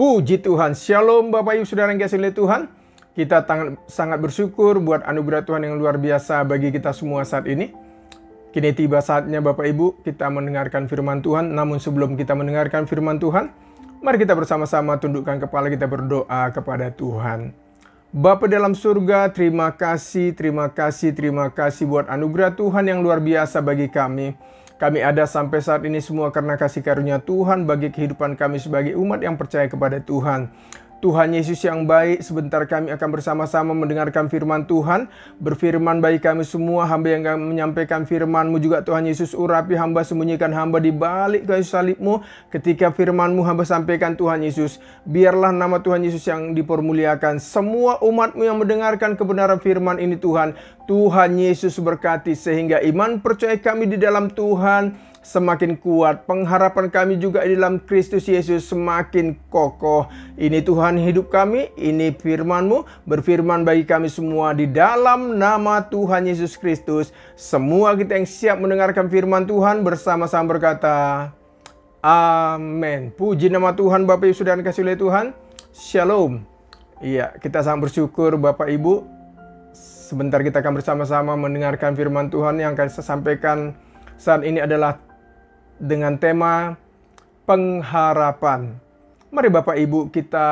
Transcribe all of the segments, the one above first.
Puji Tuhan. Shalom Bapak Ibu Saudara yang dikasihi oleh Tuhan. Kita sangat bersyukur buat anugerah Tuhan yang luar biasa bagi kita semua saat ini. Kini tiba saatnya Bapak Ibu kita mendengarkan firman Tuhan. Namun sebelum kita mendengarkan firman Tuhan, mari kita bersama-sama tundukkan kepala kita berdoa kepada Tuhan. Bapa dalam surga, terima kasih buat anugerah Tuhan yang luar biasa bagi kami. Kami ada sampai saat ini semua karena kasih karunia Tuhan bagi kehidupan kami sebagai umat yang percaya kepada Tuhan. Tuhan Yesus yang baik, sebentar kami akan bersama-sama mendengarkan firman Tuhan. Berfirman bagi kami semua, hamba yang akan menyampaikan firman-Mu juga Tuhan Yesus urapi hamba, sembunyikan hamba di balik kayu salib-Mu. Ketika firman-Mu hamba sampaikan Tuhan Yesus, biarlah nama Tuhan Yesus yang dipermuliakan. Semua umat-Mu yang mendengarkan kebenaran firman ini Tuhan, Tuhan Yesus berkati sehingga iman percaya kami di dalam Tuhan semakin kuat, pengharapan kami juga di dalam Kristus Yesus semakin kokoh. Ini Tuhan hidup kami, ini firman-Mu, berfirman bagi kami semua di dalam nama Tuhan Yesus Kristus. Semua kita yang siap mendengarkan firman Tuhan bersama-sama berkata, amin. Puji nama Tuhan. Bapak Ibu Saudara yang dikasihi oleh Tuhan, Shalom. Iya, kita sangat bersyukur Bapak Ibu. Sebentar kita akan bersama-sama mendengarkan firman Tuhan yang akan saya sampaikan saat ini adalah dengan tema pengharapan. Mari Bapak Ibu kita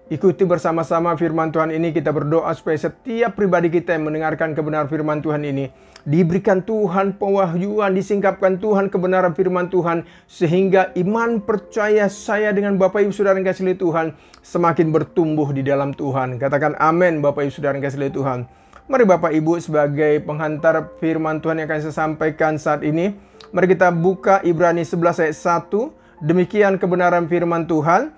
ikuti bersama-sama firman Tuhan ini. Kita berdoa supaya setiap pribadi kita yang mendengarkan kebenaran firman Tuhan ini diberikan Tuhan pewahyuan, disingkapkan Tuhan kebenaran firman Tuhan, sehingga iman percaya saya dengan Bapak Ibu Saudara yang dikasihi Tuhan semakin bertumbuh di dalam Tuhan. Katakan amin Bapak Ibu Saudara yang dikasihi Tuhan. Mari Bapak Ibu sebagai penghantar firman Tuhan yang akan saya sampaikan saat ini, mari kita buka Ibrani 11 ayat 1. Demikian kebenaran firman Tuhan.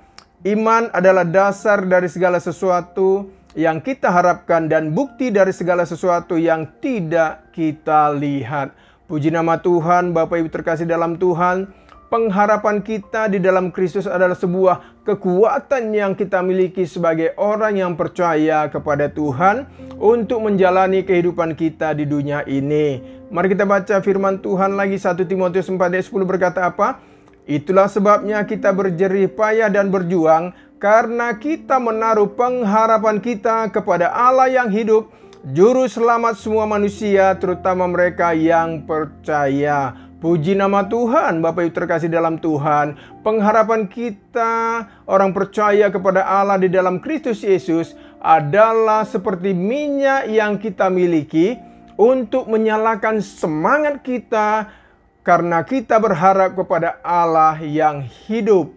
Iman adalah dasar dari segala sesuatu yang kita harapkan dan bukti dari segala sesuatu yang tidak kita lihat. Puji nama Tuhan. Bapak Ibu terkasih dalam Tuhan, pengharapan kita di dalam Kristus adalah sebuah kekuatan yang kita miliki sebagai orang yang percaya kepada Tuhan untuk menjalani kehidupan kita di dunia ini. Mari kita baca firman Tuhan lagi. 1 Timotius 4 ayat 10 berkata apa? Itulah sebabnya kita berjerih payah dan berjuang, karena kita menaruh pengharapan kita kepada Allah yang hidup, Juru Selamat semua manusia, terutama mereka yang percaya. Puji nama Tuhan. Bapak Ibu terkasih dalam Tuhan, pengharapan kita orang percaya kepada Allah di dalam Kristus Yesus adalah seperti minyak yang kita miliki untuk menyalakan semangat kita karena kita berharap kepada Allah yang hidup.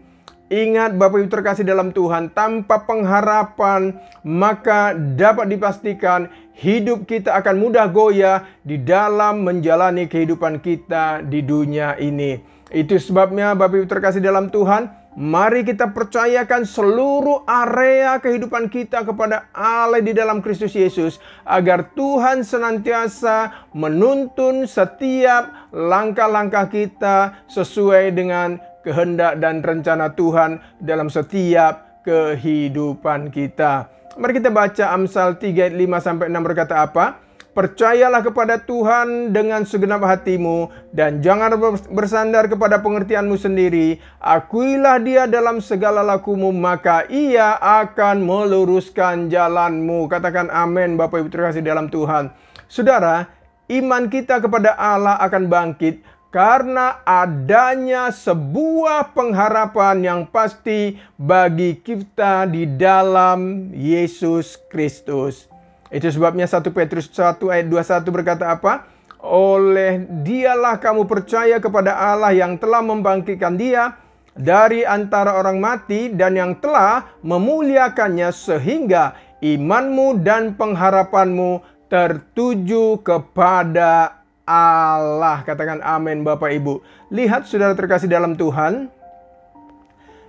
Ingat Bapak Ibu terkasih dalam Tuhan, tanpa pengharapan maka dapat dipastikan hidup kita akan mudah goyah di dalam menjalani kehidupan kita di dunia ini. Itu sebabnya Bapak Ibu terkasih dalam Tuhan, mari kita percayakan seluruh area kehidupan kita kepada Allah di dalam Kristus Yesus, agar Tuhan senantiasa menuntun setiap langkah-langkah kita sesuai dengan kehendak dan rencana Tuhan dalam setiap kehidupan kita. Mari kita baca Amsal 3 ayat 5-6 berkata apa? Percayalah kepada Tuhan dengan segenap hatimu dan jangan bersandar kepada pengertianmu sendiri. Akuilah Dia dalam segala lakumu, maka Ia akan meluruskan jalanmu. Katakan amin Bapak Ibu terkasih dalam Tuhan. Saudara, iman kita kepada Allah akan bangkit karena adanya sebuah pengharapan yang pasti bagi kita di dalam Yesus Kristus. Itu sebabnya 1 Petrus 1 ayat 21 berkata apa? Oleh Dialah kamu percaya kepada Allah yang telah membangkitkan Dia dari antara orang mati dan yang telah memuliakannya sehingga imanmu dan pengharapanmu tertuju kepada Allah. Katakan amin Bapak Ibu. Lihat saudara terkasih dalam Tuhan,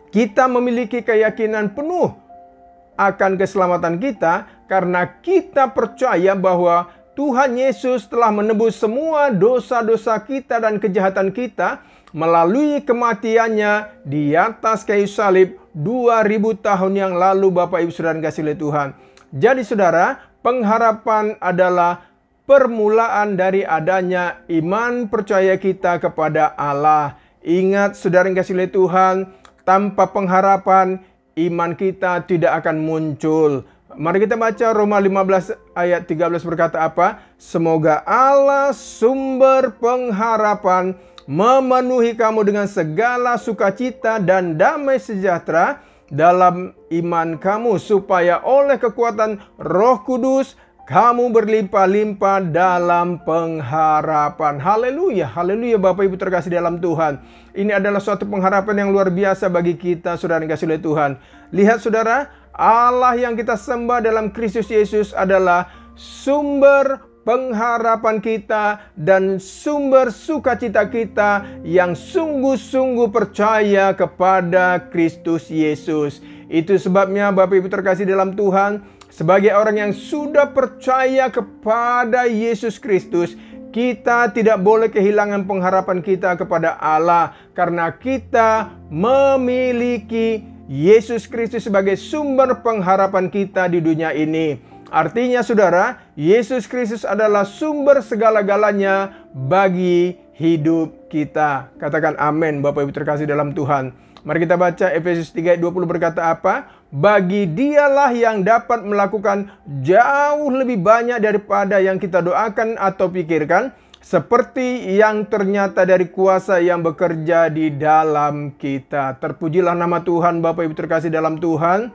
kita memiliki keyakinan penuh akan keselamatan kita karena kita percaya bahwa Tuhan Yesus telah menebus semua dosa-dosa kita dan kejahatan kita melalui kematiannya di atas kayu salib 2000 tahun yang lalu. Bapak Ibu Saudara kasih oleh Tuhan. Jadi saudara, pengharapan adalah permulaan dari adanya iman percaya kita kepada Allah. Ingat saudara yang kasih oleh Tuhan, Tanpa pengharapan, iman kita tidak akan muncul. Mari kita baca Roma 15 ayat 13 berkata apa? Semoga Allah sumber pengharapan memenuhi kamu dengan segala sukacita dan damai sejahtera dalam iman kamu, supaya oleh kekuatan Roh Kudus kamu berlimpah-limpah dalam pengharapan. Haleluya, haleluya Bapak Ibu terkasih dalam Tuhan. Ini adalah suatu pengharapan yang luar biasa bagi kita, saudara yang dikasihi oleh Tuhan. Lihat saudara, Allah yang kita sembah dalam Kristus Yesus adalah sumber pengharapan kita dan sumber sukacita kita yang sungguh-sungguh percaya kepada Kristus Yesus. Itu sebabnya Bapak Ibu terkasih dalam Tuhan, sebagai orang yang sudah percaya kepada Yesus Kristus, kita tidak boleh kehilangan pengharapan kita kepada Allah, karena kita memiliki Yesus Kristus sebagai sumber pengharapan kita di dunia ini. Artinya saudara, Yesus Kristus adalah sumber segala-galanya bagi hidup kita. Katakan amin Bapak Ibu terkasih dalam Tuhan. Mari kita baca Efesus 3 ayat 20 berkata apa? Bagi dialah yang dapat melakukan jauh lebih banyak daripada yang kita doakan atau pikirkan, seperti yang ternyata dari kuasa yang bekerja di dalam kita. Terpujilah nama Tuhan Bapak Ibu terkasih dalam Tuhan.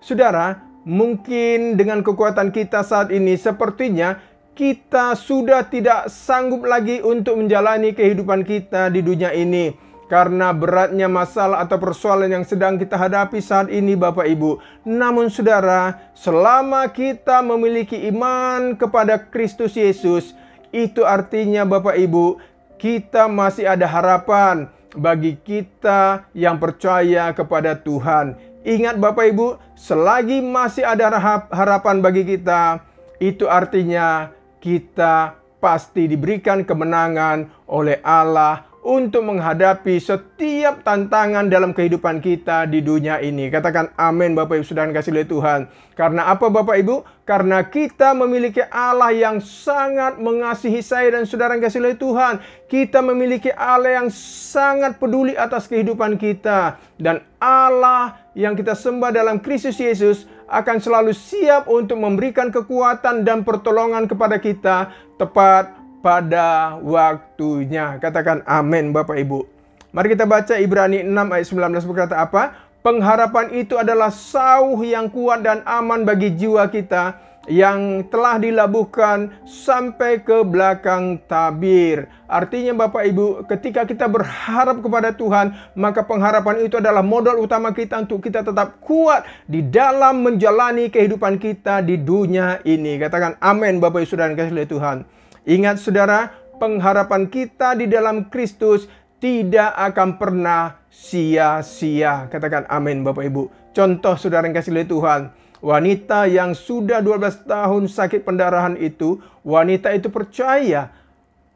Saudara, mungkin dengan kekuatan kita saat ini sepertinya kita sudah tidak sanggup lagi untuk menjalani kehidupan kita di dunia ini. Karena beratnya masalah atau persoalan yang sedang kita hadapi saat ini Bapak Ibu. Namun saudara, selama kita memiliki iman kepada Kristus Yesus, itu artinya Bapak Ibu, kita masih ada harapan bagi kita yang percaya kepada Tuhan. Ingat Bapak Ibu, selagi masih ada harapan bagi kita, itu artinya kita pasti diberikan kemenangan oleh Allah untuk menghadapi setiap tantangan dalam kehidupan kita di dunia ini. Katakan amin Bapak Ibu saudara kasih oleh Tuhan. Karena apa Bapak Ibu? Karena kita memiliki Allah yang sangat mengasihi saya dan saudara kasih oleh Tuhan. Kita memiliki Allah yang sangat peduli atas kehidupan kita. Dan Allah yang kita sembah dalam Kristus Yesus akan selalu siap untuk memberikan kekuatan dan pertolongan kepada kita tepat pada waktunya. Katakan amin Bapak Ibu. Mari kita baca Ibrani 6 ayat 19 berkata apa? Pengharapan itu adalah sauh yang kuat dan aman bagi jiwa kita yang telah dilabuhkan sampai ke belakang tabir. Artinya Bapak Ibu, ketika kita berharap kepada Tuhan, maka pengharapan itu adalah modal utama kita untuk kita tetap kuat di dalam menjalani kehidupan kita di dunia ini. Katakan amin Bapak Ibu saudara kasih oleh Tuhan. Ingat saudara, pengharapan kita di dalam Kristus tidak akan pernah sia-sia. Katakan amin Bapak Ibu. Contoh saudara yang kasih oleh Tuhan, wanita yang sudah 12 tahun sakit pendarahan itu, wanita itu percaya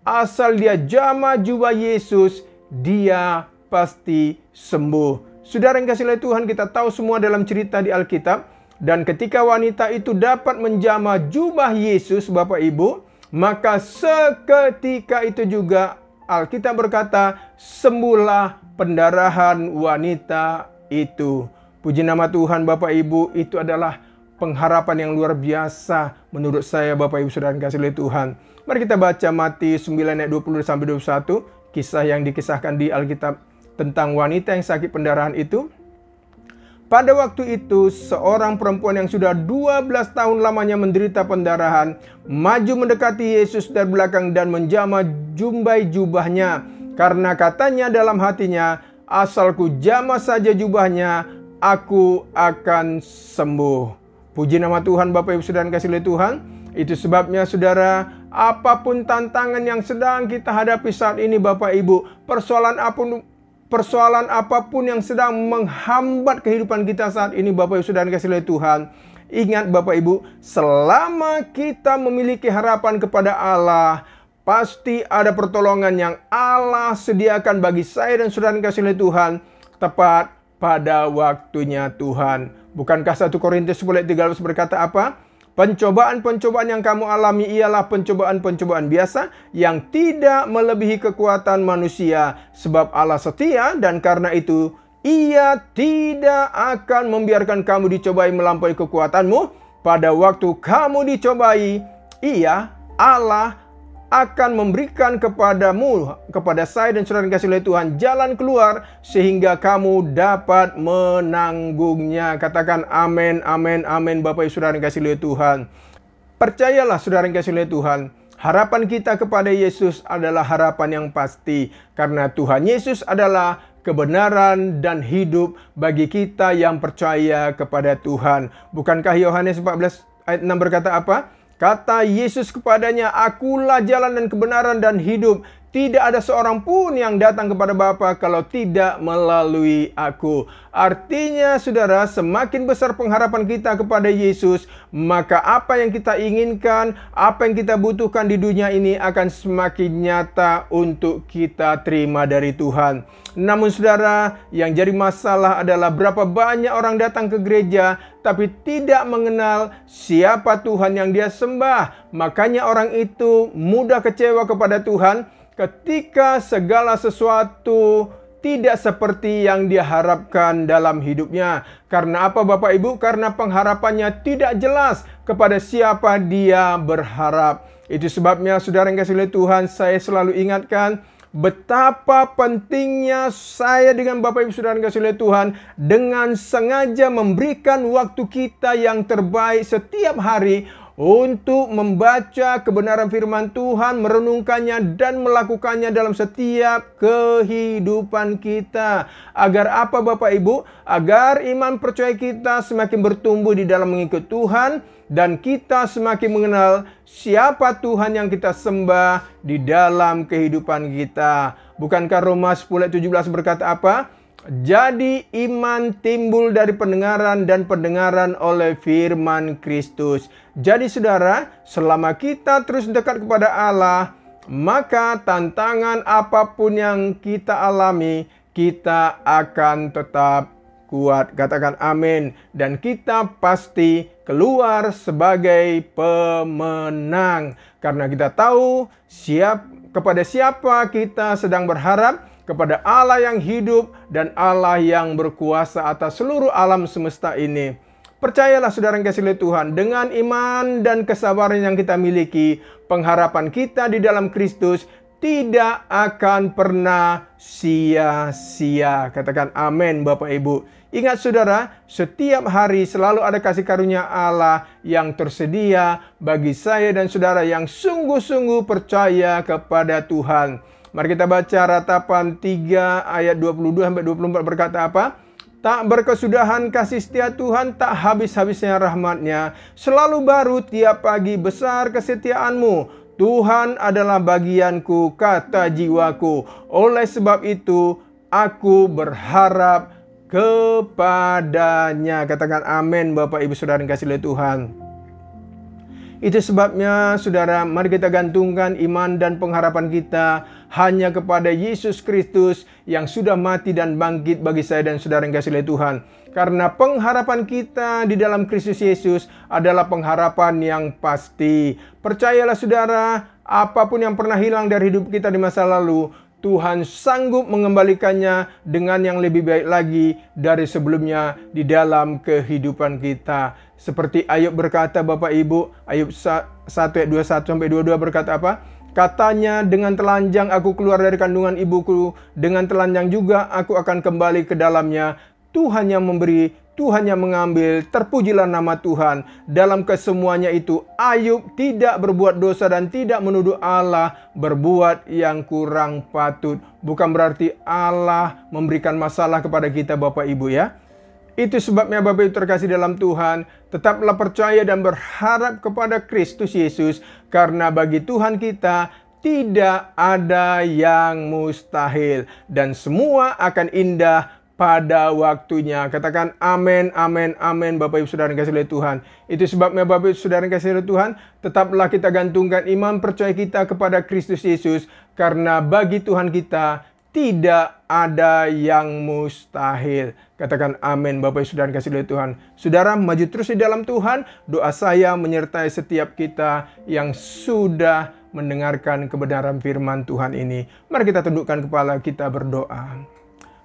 asal dia jamah jubah Yesus, dia pasti sembuh. Saudara yang kasih oleh Tuhan, kita tahu semua dalam cerita di Alkitab, dan ketika wanita itu dapat menjamah jubah Yesus Bapak Ibu, maka seketika itu juga Alkitab berkata, sembuhlah pendarahan wanita itu. Puji nama Tuhan Bapak Ibu, itu adalah pengharapan yang luar biasa menurut saya Bapak Ibu saudara kasih oleh Tuhan. Mari kita baca Matius 9 ayat 20-21, kisah yang dikisahkan di Alkitab tentang wanita yang sakit pendarahan itu. Pada waktu itu, seorang perempuan yang sudah 12 tahun lamanya menderita pendarahan, maju mendekati Yesus dari belakang dan menjamah jumbai jubahnya. Karena katanya dalam hatinya, asalku jamah saja jubahnya, aku akan sembuh. Puji nama Tuhan Bapak Ibu saudara kasih oleh Tuhan. Itu sebabnya saudara, apapun tantangan yang sedang kita hadapi saat ini Bapak Ibu, persoalan apapun yang sedang menghambat kehidupan kita saat ini Bapak Ibu saudara kasih oleh Tuhan, ingat Bapak Ibu, selama kita memiliki harapan kepada Allah, pasti ada pertolongan yang Allah sediakan bagi saya dan saudara kasih oleh Tuhan tepat pada waktunya Tuhan. Bukankah 1 Korintus 10 ayat 13 berkata apa? Pencobaan-pencobaan yang kamu alami ialah pencobaan-pencobaan biasa yang tidak melebihi kekuatan manusia. Sebab Allah setia dan karena itu Ia tidak akan membiarkan kamu dicobai melampaui kekuatanmu. Pada waktu kamu dicobai, Ia, Allah, akan memberikan kepadamu, kepada saya dan saudara yang dikasihi oleh Tuhan, jalan keluar sehingga kamu dapat menanggungnya. Katakan amin, amin, amin, Bapak Ibu saudara yang dikasihi oleh Tuhan. Percayalah saudara yang dikasihi oleh Tuhan, harapan kita kepada Yesus adalah harapan yang pasti. Karena Tuhan Yesus adalah kebenaran dan hidup bagi kita yang percaya kepada Tuhan. Bukankah Yohanes 14 ayat 6 berkata apa? Kata Yesus kepadanya, "Akulah jalan dan kebenaran dan hidup. Tidak ada seorang pun yang datang kepada Bapa kalau tidak melalui aku." Artinya, saudara, semakin besar pengharapan kita kepada Yesus, maka apa yang kita inginkan, apa yang kita butuhkan di dunia ini akan semakin nyata untuk kita terima dari Tuhan. Namun saudara, yang jadi masalah adalah berapa banyak orang datang ke gereja tapi tidak mengenal siapa Tuhan yang dia sembah. Makanya orang itu mudah kecewa kepada Tuhan ketika segala sesuatu tidak seperti yang dia harapkan dalam hidupnya. Karena apa Bapak Ibu? Karena pengharapannya tidak jelas kepada siapa dia berharap. Itu sebabnya saudara yang dikasihi oleh Tuhan, saya selalu ingatkan betapa pentingnya saya dengan Bapak Ibu saudara yang dikasihi oleh Tuhan dengan sengaja memberikan waktu kita yang terbaik setiap hari untuk membaca kebenaran firman Tuhan, merenungkannya dan melakukannya dalam setiap kehidupan kita. Agar apa Bapak Ibu? Agar iman percaya kita semakin bertumbuh di dalam mengikut Tuhan dan kita semakin mengenal siapa Tuhan yang kita sembah di dalam kehidupan kita. Bukankah Roma 10:17 berkata apa? Jadi iman timbul dari pendengaran dan pendengaran oleh firman Kristus. Jadi saudara, selama kita terus dekat kepada Allah, maka tantangan apapun yang kita alami, kita akan tetap kuat. Katakan amin. Dan kita pasti keluar sebagai pemenang. Karena kita tahu kepada siapa kita sedang berharap, kepada Allah yang hidup dan Allah yang berkuasa atas seluruh alam semesta ini. Percayalah saudara yang dikasihi oleh Tuhan, dengan iman dan kesabaran yang kita miliki, pengharapan kita di dalam Kristus tidak akan pernah sia-sia. Katakan amin Bapak Ibu. Ingat saudara, setiap hari selalu ada kasih karunia Allah yang tersedia bagi saya dan saudara yang sungguh-sungguh percaya kepada Tuhan. Mari kita baca Ratapan 3 ayat 22-24 berkata apa? Tak berkesudahan kasih setia Tuhan, tak habis-habisnya rahmat-Nya. Selalu baru tiap pagi, besar kesetiaan-Mu. Tuhan adalah bagianku, kata jiwaku. Oleh sebab itu, aku berharap kepadanya. Katakan amin Bapak Ibu saudara yang dikasihi oleh Tuhan. Itu sebabnya saudara, mari kita gantungkan iman dan pengharapan kita hanya kepada Yesus Kristus yang sudah mati dan bangkit bagi saya dan saudara yang dikasihi oleh Tuhan. Karena pengharapan kita di dalam Kristus Yesus adalah pengharapan yang pasti. Percayalah saudara, apapun yang pernah hilang dari hidup kita di masa lalu, Tuhan sanggup mengembalikannya dengan yang lebih baik lagi dari sebelumnya di dalam kehidupan kita. Seperti Ayub berkata Bapak Ibu, Ayub 1 ayat 21-22 berkata apa? Katanya, dengan telanjang aku keluar dari kandungan ibuku, dengan telanjang juga aku akan kembali ke dalamnya. Tuhan yang memberi, Tuhan yang mengambil, terpujilah nama Tuhan. Dalam kesemuanya itu, Ayub tidak berbuat dosa dan tidak menuduh Allah berbuat yang kurang patut. Bukan berarti Allah memberikan masalah kepada kita Bapak Ibu ya. Itu sebabnya Bapak Ibu terkasih dalam Tuhan, tetaplah percaya dan berharap kepada Kristus Yesus. Karena bagi Tuhan kita tidak ada yang mustahil. Dan semua akan indah pada waktunya. Katakan amin, amin, amin Bapak Ibu saudara yang dikasihi oleh Tuhan. Itu sebabnya Bapak Ibu saudara yang dikasihi oleh Tuhan, tetaplah kita gantungkan iman percaya kita kepada Kristus Yesus. Karena bagi Tuhan kita tidak ada yang mustahil. Katakan amin Bapak Ibu saudara yang dikasihi oleh Tuhan. Saudara, maju terus di dalam Tuhan. Doa saya menyertai setiap kita yang sudah mendengarkan kebenaran firman Tuhan ini. Mari kita tundukkan kepala kita berdoa.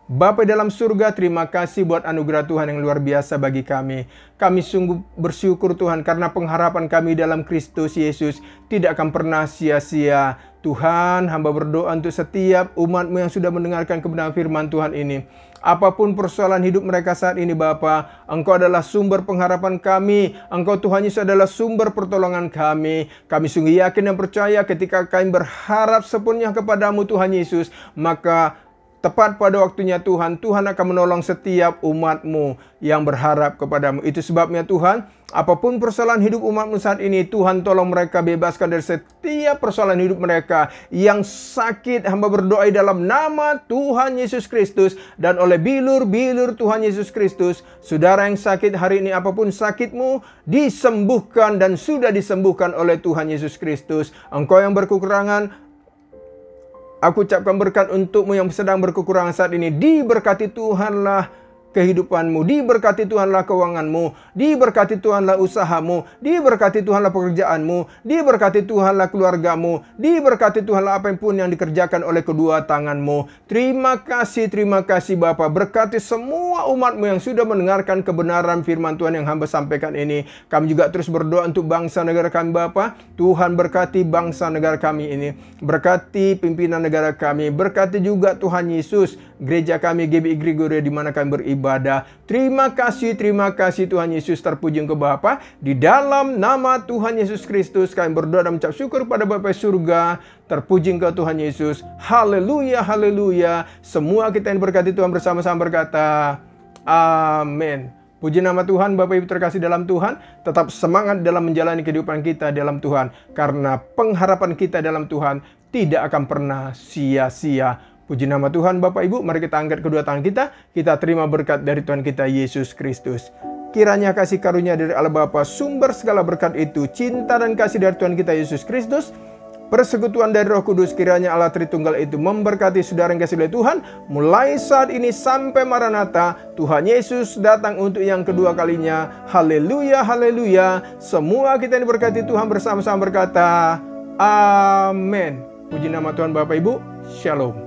Bapa dalam surga, terima kasih buat anugerah Tuhan yang luar biasa bagi kami. Kami sungguh bersyukur Tuhan karena pengharapan kami dalam Kristus Yesus tidak akan pernah sia-sia. Tuhan, hamba berdoa untuk setiap umat-Mu yang sudah mendengarkan kebenaran firman Tuhan ini. Apapun persoalan hidup mereka saat ini Bapa, Engkau adalah sumber pengharapan kami. Engkau Tuhan Yesus adalah sumber pertolongan kami. Kami sungguh yakin dan percaya ketika kami berharap sepenuhnya kepadamu Tuhan Yesus, maka tepat pada waktunya Tuhan akan menolong setiap umat-Mu yang berharap kepadamu. Itu sebabnya Tuhan, apapun persoalan hidup umat-Mu saat ini, Tuhan tolong mereka bebaskan dari setiap persoalan hidup mereka. Yang sakit, hamba berdoa dalam nama Tuhan Yesus Kristus. Dan oleh bilur-bilur Tuhan Yesus Kristus, saudara yang sakit hari ini, apapun sakitmu, disembuhkan dan sudah disembuhkan oleh Tuhan Yesus Kristus. Engkau yang berkekurangan, aku ucapkan berkat untukmu yang sedang berkekurangan saat ini. Diberkati Tuhanlah kehidupanmu, diberkati Tuhanlah keuanganmu, diberkati Tuhanlah usahamu, diberkati Tuhanlah pekerjaanmu, diberkati Tuhanlah keluargamu, diberkati Tuhanlah apapun yang dikerjakan oleh kedua tanganmu. Terima kasih Bapa. Berkati semua umat-Mu yang sudah mendengarkan kebenaran firman Tuhan yang hamba sampaikan ini. Kami juga terus berdoa untuk bangsa negara kami Bapa. Tuhan berkati bangsa negara kami ini. Berkati pimpinan negara kami. Berkati juga Tuhan Yesus gereja kami GBI Gregoria di mana kami beribadah. Terima kasih Tuhan Yesus, terpuji Engkau Bapa. Di dalam nama Tuhan Yesus Kristus kami berdoa dan mengucap syukur pada Bapa surga. Terpuji Engkau Tuhan Yesus. Haleluya, haleluya. Semua kita yang berkati Tuhan bersama-sama berkata amin. Puji nama Tuhan. Bapak Ibu terkasih dalam Tuhan, tetap semangat dalam menjalani kehidupan kita dalam Tuhan, karena pengharapan kita dalam Tuhan tidak akan pernah sia-sia. Puji nama Tuhan. Bapak Ibu, mari kita angkat kedua tangan kita terima berkat dari Tuhan kita Yesus Kristus. Kiranya kasih karunia dari Allah Bapa, sumber segala berkat itu, cinta dan kasih dari Tuhan kita Yesus Kristus, persekutuan dari Roh Kudus, kiranya Allah Tritunggal itu memberkati saudara yang kasih oleh Tuhan, mulai saat ini sampai Maranatha. Tuhan Yesus datang untuk yang kedua kalinya. Haleluya, haleluya. Semua kita yang diberkati Tuhan bersama-sama berkata amin. Puji nama Tuhan. Bapak Ibu, shalom.